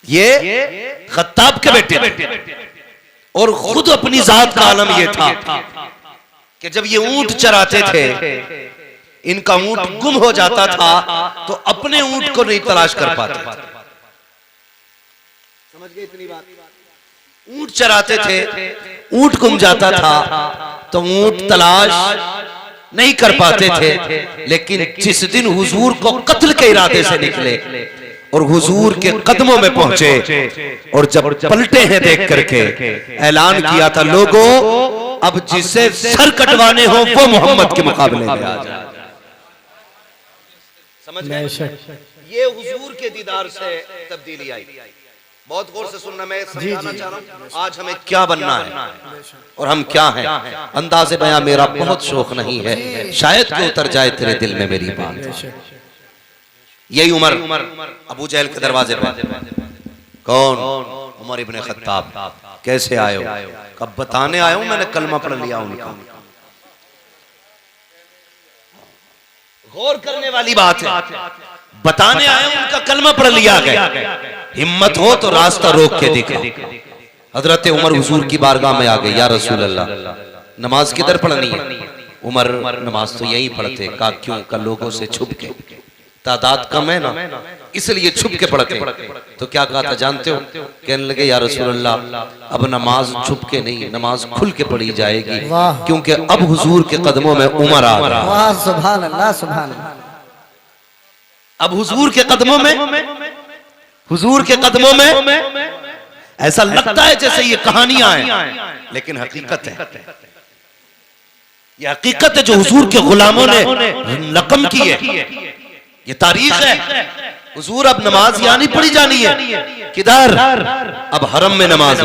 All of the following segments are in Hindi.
ये खत्ताब के बेटे थे और खुद अपनी जात का आलम ये था कि जब ये ऊंट चराते थे, इनका ऊंट गुम हो जाता था तो अपने ऊंट को नहीं तलाश कर पाते। समझ गए इतनी बात? ऊंट चराते थे, ऊंट गुम जाता था तो ऊंट तलाश नहीं कर पाते थे। लेकिन जिस दिन हुजूर को कत्ल के इरादे से निकले और हुजूर के कदमों में पहुंचे और जब पलटे हैं देख करके ऐलान किया था, लोगों अब जिसे सर कटवाने हो वो मोहम्मद के मुकाबले में आ जाए। समझ गए? ये हुजूर के दीदार से तब्दीली आई। बहुत गौर से सुनना, मैं समझाना चाह रहा हूँ आज हमें क्या बनना है और हम क्या हैं। अंदाज़े बयां मेरा बहुत शौक नहीं है, शायद कि उतर जाए तेरे दिल में मेरी बात। यही उमर अबू जहल के दरवाजे पर, कौन? उमर इब्ने खत्ताब। कैसे आए हो? कब बताने आया हूं मैंने कलमा पढ़ लिया उनका। गौर करने वाली बात है, बताने आया हूं उनका कलमा पढ़ लिया गया। हिम्मत हो तो रास्ता रोक के दिखा। हजरत उमर हुजूर की बारगाह में आ गए, या रसूल अल्लाह नमाज किधर पढ़नी है? उमर नमाज तो यही पढ़ते। कहा क्यों? का लोगों से छुप के, तादाद कम है ना इसलिए छुप के पढ़ते। तो क्या कहा था जानते हो? कहने लगे या रसूल अल्लाह अब नमाज छुप के नहीं, नमाज खुल के पढ़ी जाएगी, क्योंकि अब हुजूर के कदमों में उमर आ रहा है। सुभान अल्लाह, सुभान अल्लाह। अब हुजूर के कदमों में, हुजूर के कदमों में ऐसा लगता है जैसे ये कहानियां हैं, लेकिन हकीकत है। ये हकीकत है जो हुजूर के गुलामों ने रकम की है। ये तारीख है। हुजूर अब नमाज यहाँ नहीं पढ़ी जानी है, किधर? अब हरम में नमाज,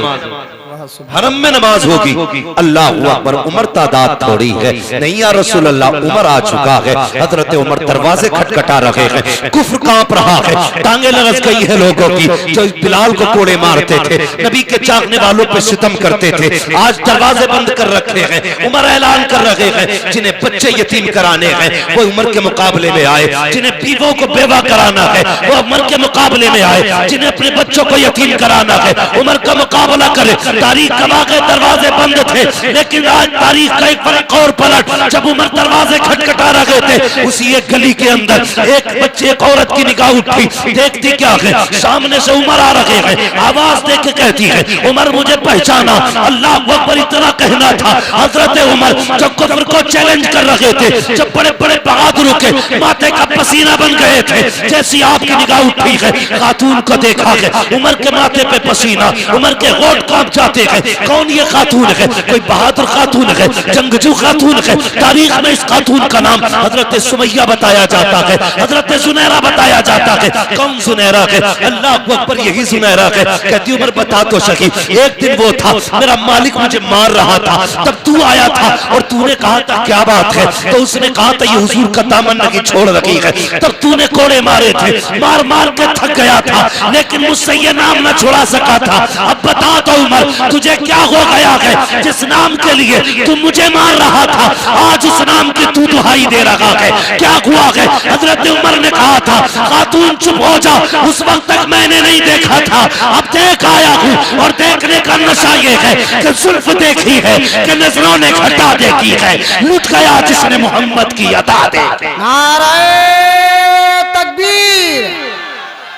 हरम में नमाज होगी। अल्लाह अकबर। उमर तादाद थोड़ी है नहीं या रसूल अल्लाह, उमर आ चुका है। हजरत उमर दरवाजे खटखटा रहे हैं, कुफ्र कांप रहा है, टांगे लरस गई है लोगों की जो बिलाल को कोड़े मारते थे, नबी के चाहने वालों पे सितम करते थे, आज दरवाजे बंद कर रखे हैं। उमर ऐलान कर रहे हैं जिन्हें बच्चे यतीम कराने हैं वो उमर के मुकाबले में आए, जिन्हें बीवों को बेवा कराना है वो उमर के मुकाबले में आए, जिन्हें अपने बच्चों को यतीम कराना है उमर का मुकाबला करे। तारीख गवाह के दरवाजे बंद थे, लेकिन आज तारीख का एक फर्क और पलट, जब उमर दरवाजे खटखटा रहे थे उसी एक गली के अंदर एक बच्चे एक औरत की निगाह उठी, देखती क्या है सामने से उमर आ रहे हैं, आवाज देख के कहती है उमर मुझे पहचाना। अल्लाह अकबर इतना कहना था। हजरत उमर जब कुफ्र को चैलेंज कर रहे थे, जब बड़े बड़े बहादुरों के माथे का पसीना बन गए थे, जैसी आपकी निगाह उठी है खातून को देखा है, उमर के माथे पे पसीना, उमर के होठ कांप जाते हैं। कौन ये खातून है? कोई बहादुर खातून है, जंगजू खातून है। तारीख में इस खातून का नाम हजरत सुमैया बताया जाता है, हजरत सुनैरा बताया जाता है। कौन सुनैरा है? अल्लाह अकबर, यही सुनैरा है। कहती उमर बता तो सही, एक दिन वो था मेरा मालिक मुझे मार रहा था, तब तू आया था और तूने कहा था क्या बात है? तो उसने कहा था ये हुजूर का दामन नहीं छोड़ रखी है, तब तूने कोड़े मारे थे, मार मार के थक गया था, लेकिन मुझसे ये नाम न छुड़ा सका था। अब बता तो उमर तुझे क्या हो गया है जिस नाम के लिए तू मुझे मार रहा था, आज उस नाम की तू दुहाई दे रहा है, क्या हुआ है? हजरत उमर ने कहा था खातून चुप हो जा, उस वक्त तक मैंने नहीं देखा था, अब देख आया हूँ और देखने का नशा ये है कि जुल्फ देखी है कि नजरों ने घटा देखी है, लुट गया जिसने मोहम्मद की अदा दे। नाराए तकबीर,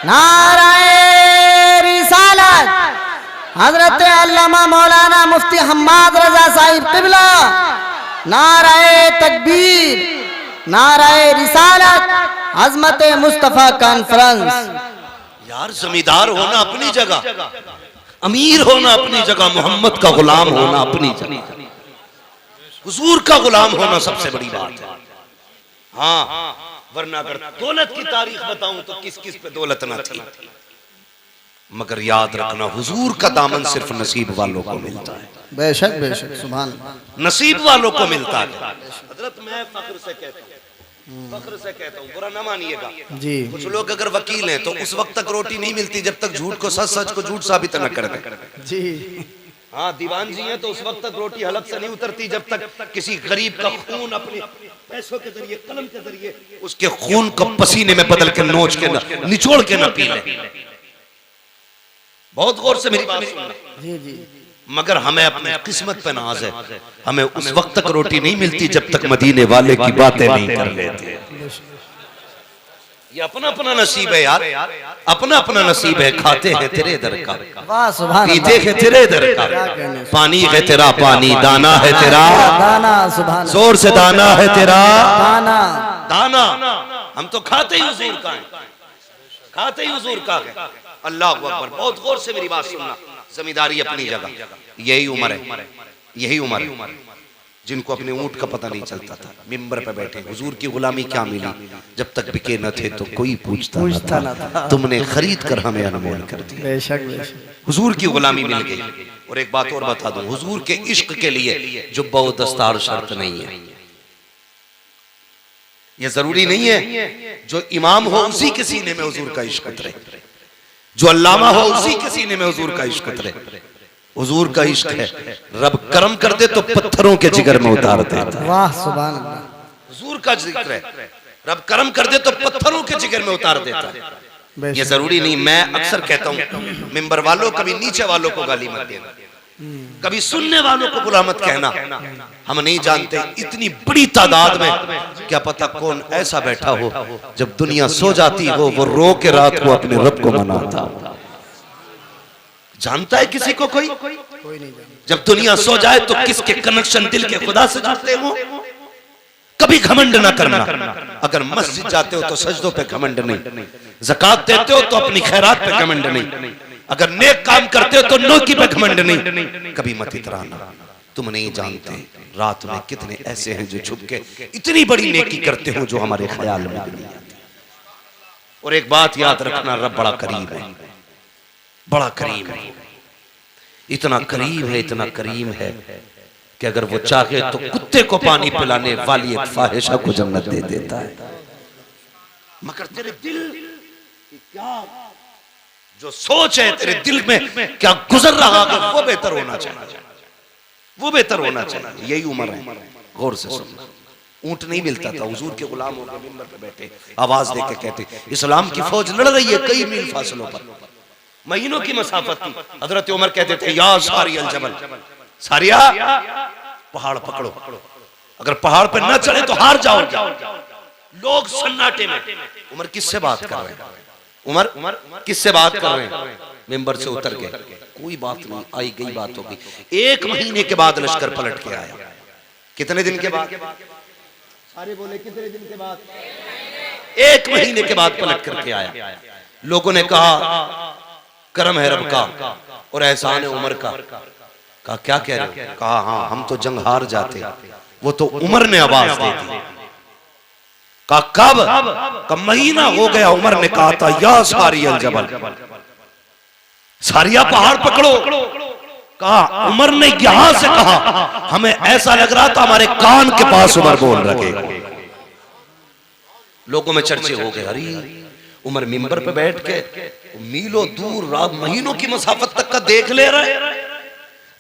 नाराए रिसालत। हजरत अल्लामा मौलाना मुफ्ती हम्माद रजा साहिब किबला। नाराए तकबीर, नाराए रिसालत, अजमत मुस्तफा कॉन्फ्रेंस। यार जमींदार होना अपनी जगह, अमीर होना अपनी जगह, मोहम्मद का गुलाम होना अपनी जगह, हुजूर का गुलाम होना सबसे बड़ी बात है। हाँ, वरना अगर दौलत की तारीख बताऊं तो किस किस पे दौलत ना थी, मगर याद रखना हुजूर का दामन सिर्फ नसीब वालों को मिलता है। बेशक बेशक, सुभान, नसीब वालों को मिलता है। हजरत मैं फख्र से कहता हूँ, फख्र से कहता हूँ, बुरा ना मानिएगा जी। कुछ लोग अगर वकील हैं तो उस वक्त तक रोटी नहीं मिलती जब तक झूठ को सच, सच को झूठ साबित न कर दे जी। हाँ, दीवान जी हैं तो उस वक्त तक रोटी हलक से नहीं उतरती जब तक किसी गरीब का खून अपने पैसों के जरिए, कलम के जरिए उसके खून को पसीने में बदल के नोच के निचोड़ के न पी ले। बहुत गौर से मेरी बात सुनना। जी जी। मगर हमें अपनी किस्मत पे नाज है, हमें उस वक्त तक रोटी नहीं मिलती जब तक मदीने वाले की बातें नहीं कर लेते। ये अपना अपना नसीब है यार, अपना अपना नसीब है। खाते हैं तेरे दर का, वाह सुभान पीते हैं तेरे दर का, पानी है तेरा पानी, दाना है तेरा दाना, सुभान जोर से दाना है तेरा दाना। दाना। हम तो खाते ही हुजूर का है, खाते ही हुजूर का है। अल्लाह अकबर। बहुत गौर से मेरी बात सुनना। जमींदारी अपनी जगह, यही उम्र है, यही उम्र है जिनको अपने ऊंट का पता नहीं चलता था, मिंबर पे बैठे। हुजूर की गुलामी क्या मिली? जब तक बिके न थे तो कोई पूछता न था, तुमने खरीद कर हमें अनमोल कर दिया। बेशक बेशक। हुजूर की गुलामी मिल गई। और एक बात और बता दूं, हुजूर के इश्क के लिए जुब्बा व दस्तार शर्त नहीं है। ये जरूरी नहीं है जो इमाम हो उसी के सीने में हुजूर का इश्क उतरे, जो अल्लामा हो उसी के सीने में हुजूर का इश्क उतरे। हुजूर का इश्क है, रब करम कर दे तो पत्थरों के जिगर में उतार देता है। वाह सुभान अल्लाह। हुजूर का जिक्र है, रब करम कर दे तो पत्थरों के जिगर में उतार देता है। ये जरूरी नहीं। मैं अक्सर कहता हूँ मिंबर वालों, कभी नीचे वालों को गाली मत देना, कभी सुनने वालों को बुरा मत कहना। हम नहीं जानते इतनी बड़ी तादाद में क्या पता कौन ऐसा बैठा हो, जब दुनिया सो जाती हो वो रो के रात को अपने रब को मनाता हो। जानता है किसी को कोई नहीं जानता। जब दुनिया सो जाए तो किसके कनेक्शन दिल के खुदा से जुड़ते हो? कभी घमंड ना करना। अगर मस्जिद जाते हो तो सजदों पे घमंड नहीं, ज़कात देते हो तो अपनी खैरात पे घमंड नहीं, अगर नेक काम करते हो तो नेकी पे घमंड नहीं। कभी मत इतराना। तुम नहीं जानते रात में कितने ऐसे हैं जो छुप के इतनी बड़ी नेकी करते हो जो हमारे ख्याल में भी नहीं आती। और एक बात याद रखना, रब बड़ा करीब है, बड़ा करीब है। इतना करीब है, इतना करीम है कि अगर वो चाहे तो कुत्ते को पानी पिलाने वाली एक फाहिशा को जन्नत दे देता है। मगर तेरे दिल की क्या जो सोच है, तेरे दिल में क्या गुजर रहा है, वो बेहतर होना चाहिए, वो बेहतर होना चाहिए। यही उम्र है। गौर से सुनना। ऊंट नहीं मिलता था, हुजूर के गुलाम होकर मिंबर पे बैठे आवाज देके कहते, इस्लाम की फौज लड़ रही है कई मील फासलों पर, महीनों की मसाफत थी। हजरत उमर कहते थे, या सारी अल जबल, सारिया पहाड़ पकड़ो, अगर पहाड़ पर न चढ़े तो हार जाओगे। लोग सन्नाटे में। उमर किससे बात कर रहे हैं? उमर किससे बात कर रहे हैं? मिंबर से उतर गए, कोई बात नहीं, आई गई बात हो गई। 1 महीने के बाद लश्कर पलट के आया। कितने दिन के बाद? सारे बोले कितने दिन के बाद? 1 महीने के बाद पलट करके आया। लोगों ने कहा करम है रब का और एहसान है उमर का। कहा क्या कह रहे हो? कहा हाँ, हम तो जंग हार जाते, वो तो उमर ने आवाज दे दी। कहा कब? का महीना हो गया। उमर ने कहा था, या सारी अल जबल, सारिया पहाड़ पकड़ो। कहा उमर ने यहां से कहा, हमें ऐसा लग रहा था हमारे कान के पास उमर बोल रखे। लोगों में चर्चे हो गए, अरे उमर मिंबर पे बैठ के मीलों दूर रात महीनों की मसाफत तक का देख ले रहे,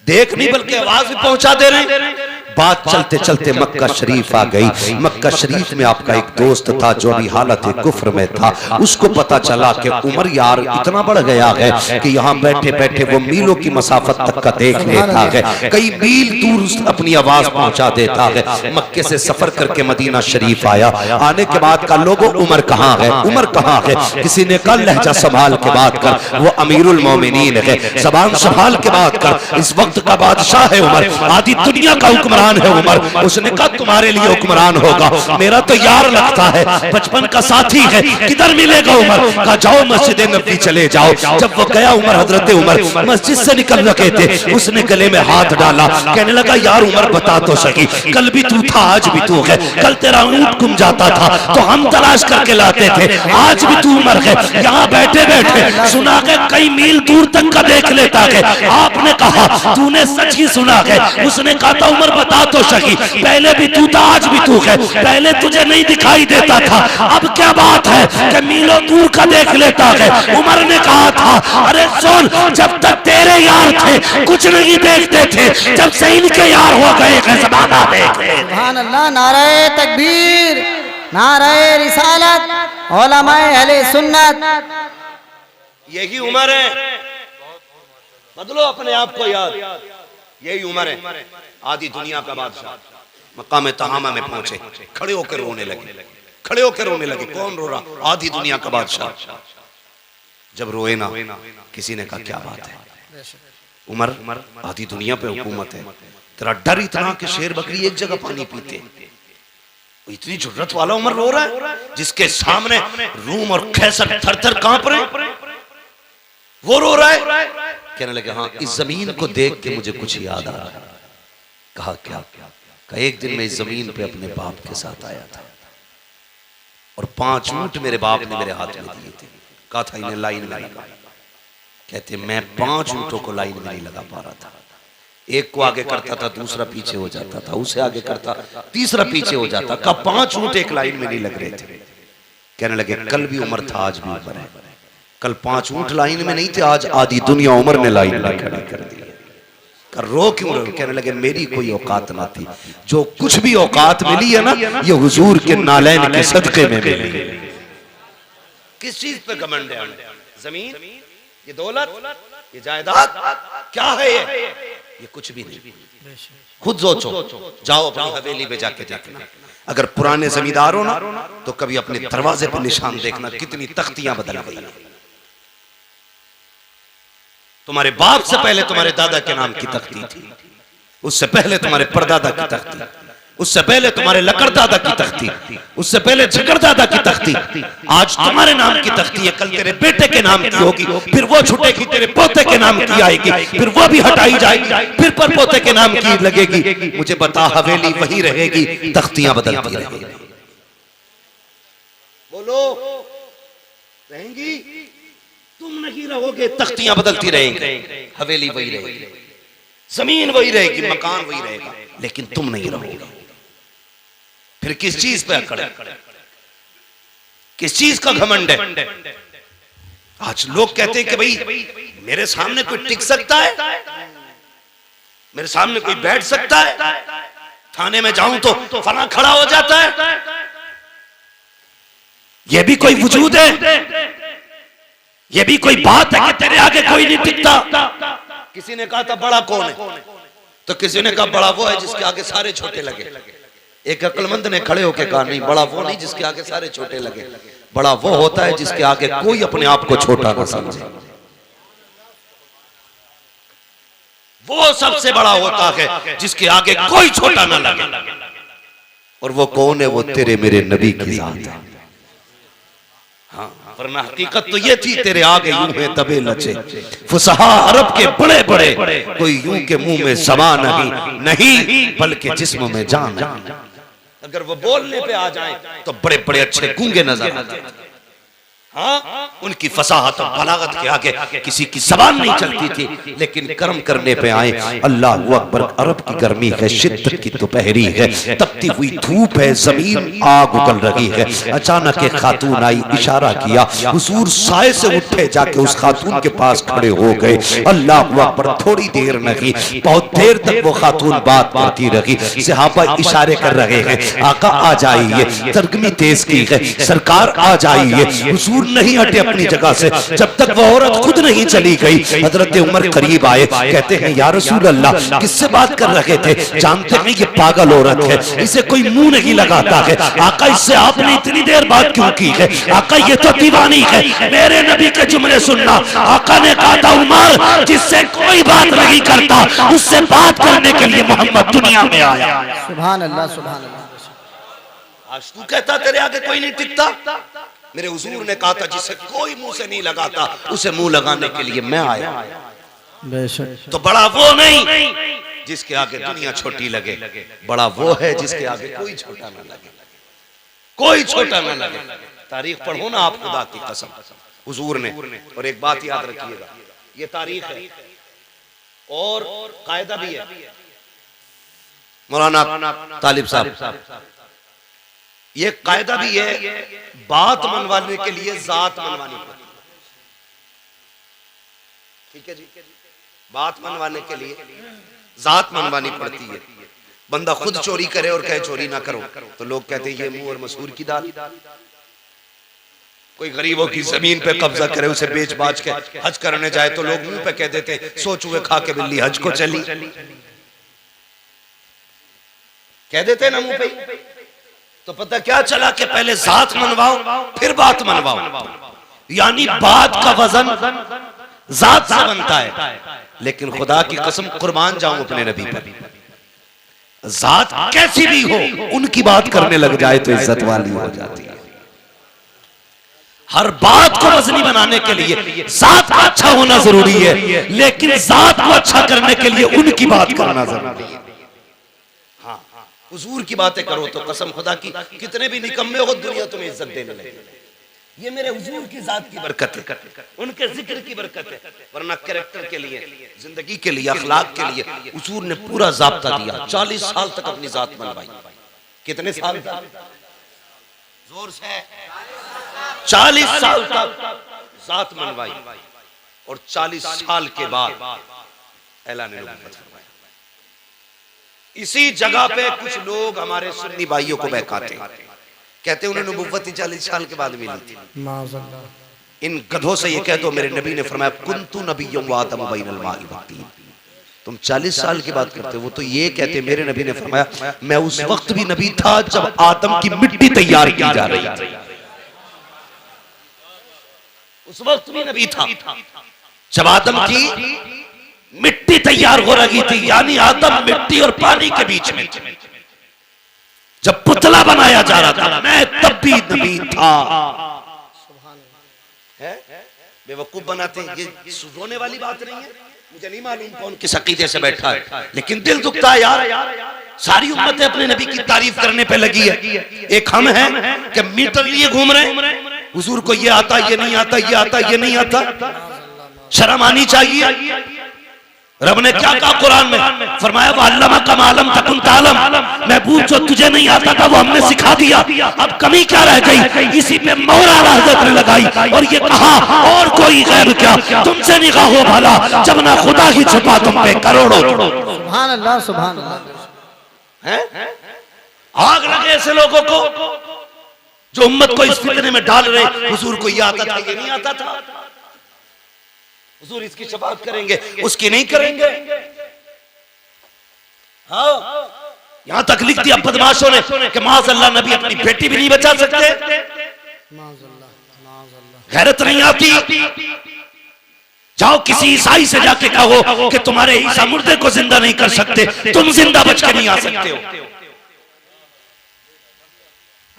देख नहीं बल्कि आवाज भी पहुंचा दे रहे। बात चलते चलते मक्का शरीफ आ गई। मक्का शरीफ में आपका एक दोस्त था जो अभी हालत कुफ्र में था। उसको पता चला कि उमर यार इतना बढ़ गया है कि यहाँ बैठे बैठे वो मीलों की मसाफत तक का देख लेता है, कई मील दूर अपनी आवाज पहुंचा देता है। मक्के से सफर करके मदीना शरीफ आया। आने के बाद का लोगों उमर कहाँ है, उमर कहाँ है? किसी ने कहा लहजा संभाल के बात कर, वो अमीरुल मोमिनीन है, जबान संभाल के बात कर, इस वक्त का बादशाह है उमर, आधी दुनिया का हुक्मरान है उमर। उसने कहा तुम्हारे लिए हुक्मरान होगा, मेरा तो यार लगता है, बचपन का साथी है, किधर मिलेगा उमर? कहा जाओ मस्जिद नबी चले जाओ। जब वो गया उमर, हजरत उमर मस्जिद से निकल रहे थे, उसने गले में हाथ डाला, कहने लगा यार उमर बता तो सही, कल भी तू था आज भी तू है, कल तेरा ऊंट गुम जाता था तो हम तलाश करके लाते थे, आज भी तू उमर है, यहाँ बैठे बैठे सुना के कई मील दूर तक का देख लेता है। आपने कहा तूने सच ही सुना है। उसने कहा था उमर बता तो सही, पहले भी तू था आज भी तू है, पहले तुझे नहीं दिखाई देता था, अब क्या बात है कि मीलों दूर का देख लेता है। उमर ने कहा था अरे सुन, जब तक तेरे यार थे कुछ नहीं देखते थे, जब से इनके यार हो गए ज़माना देख ले। सुभान अल्लाह। नारे तकबीर, नारे रिसालत, उलमाए अहले सुन्नत। यही उमर है बदलो अपने आप को याद। यही उम्र है, आधी दुनिया का बादशाह मकाम तहामा में पहुंचे, खड़े होकर रोने लगे, खड़े होकर रोने लगे। कौन रो रहा? आधी दुनिया का बादशाह। जब रोए ना, किसी ने कहा क्या बात है उमर, आधी दुनिया पे हुकूमत है, तेरा डर इतना कि शेर बकरी एक जगह पानी पीते, इतनी जुर्रत वाला उमर रो रहा है जिसके सामने रूम और कैसर थर थर कांप रहे, वो रो रहा है। कहने लगे हाँ, इस जमीन को देख के मुझे कुछ याद आ रहा है। कहा क्या? कहा एक दिन मैं इस जमीन पे अपने बाप के साथ आया था और 5 ऊंट मेरे बाप ने मेरे हाथ में दिए थे। कहा था इन्हें लाइन में लगा। कहते मैं 5 ऊंटों को लाइन में नहीं लगा पा रहा था, एक को आगे करता था, दूसरा पीछे हो जाता था, उसे आगे करता, तीसरा पीछे हो जाता। कहा 5 ऊंट एक लाइन में नहीं लग रहे थे। कहने लगे कल भी उमर था, आज भी उमर है। कल 5 ऊंट लाइन में नहीं थे, आज आधी दुनिया उमर ने लाइन में खड़ी कर दी। कर रो क्यों रहे? कहने लगे मेरी कोई औकात ना थी, जो कुछ भी औकात मिली है ना, ये हुजूर के नालैन के सदके में मिली। किस चीज पे घमंड है? जमीन, ये दौलत, ये जायदाद क्या है? ये कुछ भी नहीं। खुद सोचो, जाओ अपनी हवेली में जाके देखना। अगर पुराने जमींदार हो ना, तो कभी अपने दरवाजे पर निशान देखना, कितनी तख्तियां बदल गई। तुम्हारे बाप से पहले तुम्हारे दादा के नाम की तख्ती थी, उससे पहले तुम्हारे परदादा की तख्ती, उससे पहले तुम्हारे लकड़दादा की तख्ती, उससे पहले झकड़दादा की तख्ती। आज तुम्हारे नाम की तख्ती है, कल तेरे बेटे के नाम की होगी, फिर वो छूटेगी, तेरे पोते के नाम की आएगी, फिर वो भी हटाई जाएगी, फिर पर पोते के नाम की लगेगी। मुझे बता, हवेली वही रहेगी, तख्तियां बदलती रहेंगी। बोलो, रहेंगी? तुम नहीं रहोगे, तख्तियां बदलती रहेंगी, हवेली वही रहेगी, जमीन वही रहेगी, मकान वही रहेगा, लेकिन तुम नहीं रहोगे। फिर किस चीज पे अकड़ है? किस चीज का घमंड है? आज लोग कहते हैं कि भाई मेरे सामने कोई टिक सकता है, मेरे सामने कोई बैठ सकता है, थाने में जाऊं तो फला खड़ा हो जाता है, यह भी कोई वजूद है? ये भी कोई बात है कि तेरे आगे कोई नहीं टिकता? किसी ने कहा था बड़ा कौन है, तो किसी ने कहा बड़ा वो है जिसके आगे सारे छोटे लगे। एक अक्लमंद ने खड़े होकर कहा नहीं, बड़ा वो नहीं जिसके आगे सारे छोटे लगे, बड़ा वो होता है जिसके आगे कोई अपने आप को छोटा ना समझे। वो सबसे बड़ा होता है जिसके आगे कोई छोटा ना लगे। और वो कौन है? वो तेरे मेरे नबी की जात है। हाँ, वरना हकीकत तो ये थी, तेरे आगे यूं है तबे लचे फुसहा अरब के बड़े बड़े, कोई यूं के मुंह में ज़बां नहीं बल्कि जिस्म में जान। अगर वो बोलने पे आ जाए तो बड़े बड़े अच्छे गूंगे नजर आते हैं। हाँ, उनकी फसाहत और बलागत के आगे किसी की ज़बान नहीं चलती थी, लेकिन कर्म करने पे आए, अल्लाह अकबर। अरब की गर्मी है, शिद्दत की दोपहरी है, तपती हुई धूप है, जमीन आग उगल रही है। अचानक एक खातून आई, इशारा किया, हुजूर साए से उठे, जाके उस खातून के पास खड़े हो गए। अल्लाह अकबर। थोड़ी देर नहीं, बहुत देर तक वो खातून बात करती रही। सहाबा इशारे कर रहे हैं, आका आ जाइए, तरगमी तेज की है, सरकार आ जाइए। हुजूर नहीं हटे अपनी जगह से जब तक वो औरत खुद नहीं चली गई। हजरत उमर करीब आए, कहते हैं या रसूल अल्लाह, किससे बात कर रहे थे? जानते हैं ये पागल औरत है, इसे कोई मुंह नहीं लगाता है। आका, इससे आपने इतनी देर बात क्यों की है? आका, ये तो दीवानी है, मेरे नबी के जुमले सुनना। आका ने कहा था उमर, जिससे कोई बात नहीं करता उससे बात करने के लिए मोहम्मद दुनिया में आया। सुभान अल्लाह, सुभान अल्लाह। आज तू कहता तेरे आगे कोई नहीं टिकता? मेरे हुजूर ने कहा था जिसे कोई मुंह से नहीं लगाता उसे मुंह लगाने के लिए मैं आया। तो बड़ा वो नहीं जिसके आगे दुनिया छोटी लगे, बड़ा वो है जिसके आगे कोई छोटा ना लगे, कोई छोटा ना लगे। तारीख पढ़ो ना आप, खुदा की कसम हुजूर ने। और एक बात याद रखिएगा, ये तारीख है और कायदा भी है। मौलाना तालिब साहब, ये कायदा भी है, बात मनवाने के लिए जात मनवानी पड़ती है। ठीक है जी, बात मनवाने के लिए जात मनवानी पड़ती है। बंदा खुद चोरी करे और कहे चोरी ना करो, तो लोग कहते हैं ये मुंह और मसूर की दाल। कोई गरीबों की जमीन पे कब्जा करे, उसे बेच बाच के हज करने जाए तो लोग मुंह पे कह देते हैं, सो चूहे खा के बिल्ली हज को चली, कह देते हैं ना मुंह पे। तो पता क्या चला कि पहले जात मनवाओ फिर बात मनवाओ, यानी बात का वजन जात से बनता है। लेकिन खुदा की कसम कुर्बान जाऊं अपने नबी पर, जात कैसी भी हो उनकी बात करने लग जाए तो इज्जत वाली हो जाती है। हर बात को वजनी बनाने के लिए जात का अच्छा होना जरूरी है, लेकिन जात को अच्छा करने के लिए उनकी बात करना जरूरी है। हाँ, हुजूर की बातें करो तो कसम खुदा की कितने भी निकम्मे हो दुनिया तुम्हें इज्जत देने लगे। ये मेरे हुजूर की जात की बरकत है, उनके जिक्र की बरकत है। वरना कैरेक्टर के लिए, जिंदगी के लिए, अखलाक के लिए हुजूर ने पूरा ज़ाब्ता दिया। 40 साल तक अपनी जात मनवाई। कितने साल तक? जोर से 40 साल तक जात मनवाई, और 40 साल के बाद ऐलान नबूवत फरमाया। इसी जगह पे कुछ लोग हमारे सुन्नी भाइयों को बहकाते हैं, कहते हैं उन्हें नबूवत 40 साल के बाद मिली थी। इन गधों से ये कह दो मेरे नबी ने फरमाया कुन्तु नबिय्युम व आदम बैनल माइ वत्तीन। तुम 40 साल की बात करते हो, वो तो ये कहते मेरे नबी ने फरमाया मैं उस वक्त भी नबी था जब आदम की मिट्टी तैयार की जा रही थी। उस वक्त भी नबी था जब आदम की मिट्टी तैयार हो रही थी, यानी आदम मिट्टी और पानी के बीच में जब पुतला बनाया जा रहा था, मैं तब भी नबी था। बेवकूफ बनाते हैं, ये रोने वाली बात नहीं है। मुझे नहीं मालूम कौन किस अकीदे से बैठा है, लेकिन दिल दुखता है यार। सारी उम्मतें अपने नबी की तारीफ करने पे लगी है, एक हम हैं कि मीटर लिए घूम रहे हैं। हुजूर को ये आता, ये नहीं आता, ये आता, ये नहीं आता। शर्म आनी चाहिए। रब ने क्या कहा कुरान में? फरमाया वअल्लमा का मालम तकुन तालम, महबूब जो तुझे नहीं आता था वो हमने सिखा दिया। अब कमी क्या रह गई? इसी पे मोहर आला हज़रत ने लगाई और ये कहा और कोई गैर क्या तुमसे निगाह हो भला, जब ना खुदा ही छुपा तुम पे करोड़ों। सुभान अल्लाह, सुभान अल्लाह। हैं? आग लगे ऐसे लोगों को जो उम्मत को इस फितने में डाल रहे। हुजूर को ये आता था, ये नहीं आता था। हुजूर इसकी शफाअत करेंगे, उसकी नहीं करेंगे। हाँ, यहां तक लिख दिया बदमाशों ने कि माज़अल्लाह नबी अपनी बेटी भी नहीं बचा सकते। गैरत नहीं आती। जाओ किसी ईसाई से जाके कहो कि तुम्हारे ईसा मुर्दे को जिंदा नहीं कर सकते, तुम जिंदा बच के नहीं आ सकते हो।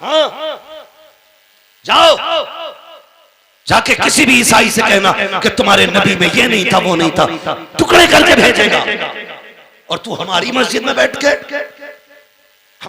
हाँ, जाओ जाके किसी भी ईसाई से कहना कि तुम्हारे नबी में ये नहीं था, वो नहीं था, टुकड़े करके भेजेगा। और तू हमारी मस्जिद में बैठ के